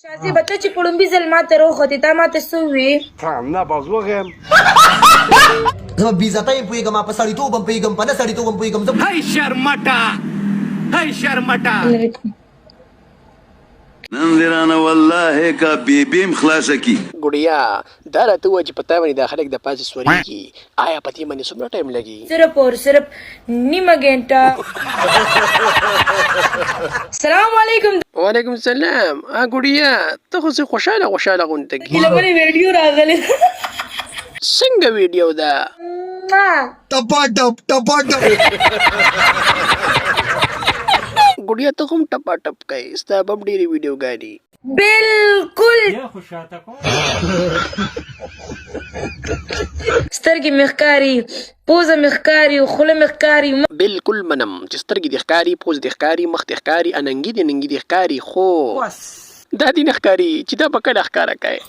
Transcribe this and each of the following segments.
شازي به ته چې په لومبي ځل ماته راوختې تا ماته څه ووې نه باز وغیم زه بې عزته یم پوهېږم په سړیتوب هم پوهېږم په نه سړیتوب هم پوهېږم زه هی شرمټه هی شرمټه نن دې رانه والله کا بیبیم خلاصه کی ګوړیا دا راته ووایه چې په تا باندې دا خلک د پاسې سورېږي آیا په دې باندې څومره ټایم لګي صرف اور صرف نیمه ګنټه السلام علیکم وعلیکم السلام ګوړیا ته خو څه خوشحاله غونډه کېږي له بلې ویډیو راغلی څنګه ویډیو ده ټپاټپ ګوړیا ته هم ټپا ټپ کوي ستا به هم ډېرې ویډیوګانې بالکل سترګې مې ښکاري پوزه مې ښکاري خوله مې ښکاري بالکل منم چې سترګې دې ښکاري پوز دې ښکاري مخ دې ښکاري اننګي دې ښکاري خو دا دې نه ښکاري چې دا به کله ښکاره کوي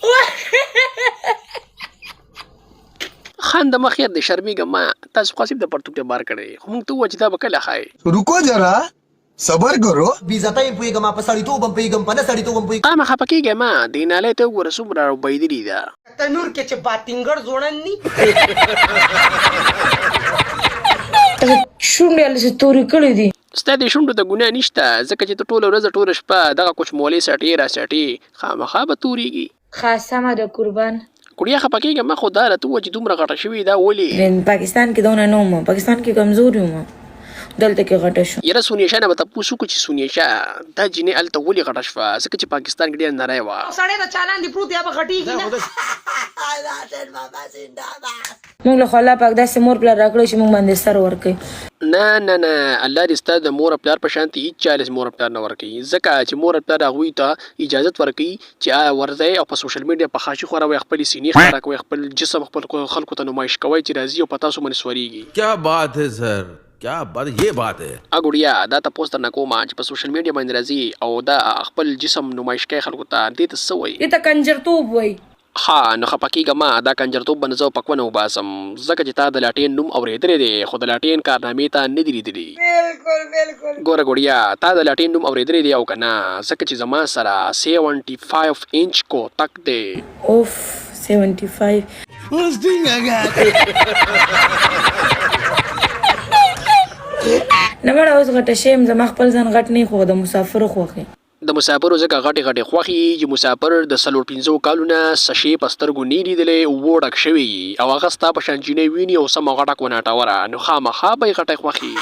خان د مخ یاد دې شرمېږم ما تاسو خاصب د پرتوک ته بار کړی خو موږ ته ووایه چې دا به کله ښایي رکو جرا صبر کرو بې عزته یم پوهېږم په سړیتوب هم پوهېږم په نه سړیتوب هم پوهېږم خامخا خفه کېږې ما دې نالۍ ته وګوره څومره راوبهېدلي ده تنور کې چې باتینګړ زوړن ني شونډې هلسې تورې کړې دي ستا دې شونډو ته ګناه نشته ځکه چې ته ټوله ورځ ټوله شپه دغه کوچمولې ساټې راساټې خامخا به تورېږي ښه سمه ده قربان ګوړیا خفه کېږه ما خو دا راته ووایه چې دومره غټه شوې دا ولې پاکستان کې دونه نه وم پاکستان کې کمزور یم دلته کې غټه شو یاره سونیشه نه به تپوس وکړو چې سونیشه دا جینۍ هلته ولې غټه شوه ځکه چې پاکستان کې ډېره نری وه سړی د چالان دی پروت یا به غټېږي نه موږ له خو الله پاک داسې مور پلار راکړی چې موږ باندې سر ورکوي نه الله دې ستا د مور پلار په شانتې هېڅ چا مور پلار نه ورکوي ځکه چې مور پلار هغوی ته اجازت ورکوي چې ورځئ او په سوشل میډیا په خاشي خوروئ خپلې سینې ښکاره کوئ خپل جسم خپل خلکو ته نمایش کوئ چې راځي او په تاسو باندې سورېږي क्या बात है सर क्या बात ये बात है ګوړیا دا تپوس درنه کومه چې په سوشل میډیا باندې راځي او دا خپل جسم نمایش کوي خلکو ته دې ته څه وایي دې ته کنجرتوب وایي ها نو خفه کېږه ما دا کنجرتوب به نه زه پکونه وباسم ځکه چې تا د لاټین نوم اورېدلی دی خو د لاټین کارنامې ته نه دي لیدلي ګوره ګوړیا تا د لاټین نوم اورېدلی دی او که نه ځکه چې زما سره 75 انچ کوتک دی اوف 75 نه مړه اوس غټه شیم زما خپل ځان غټ نه خو د مسافرو خوښي د مسافرو ځکه غټې خوښې چې مسافر د 45 کالونه څه شی په سترګو نه لیدلی اوبو ډک شوي او هغه ستا په شان جینۍ ویني او سمه غټه وناټوره نو خامخا به یې غټې خوښي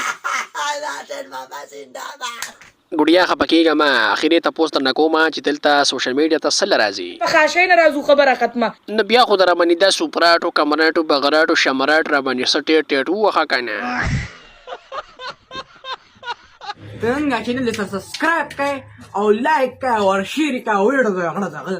ګوړیا خفه کېږه ما اخرې تپوس درنه کومه چې دلته سوشل میډیا ته څه راځي په خاشۍ نه راځو خبره ختمه نه بیا خو د راباندې دا سوپراټو کمراټو بغراټو شمراټ راباندې څه ټیټ ووخه که نه څنګه چینل سبسکرایب کړئ او لایک کړئ او شیر کړئ او ویډیو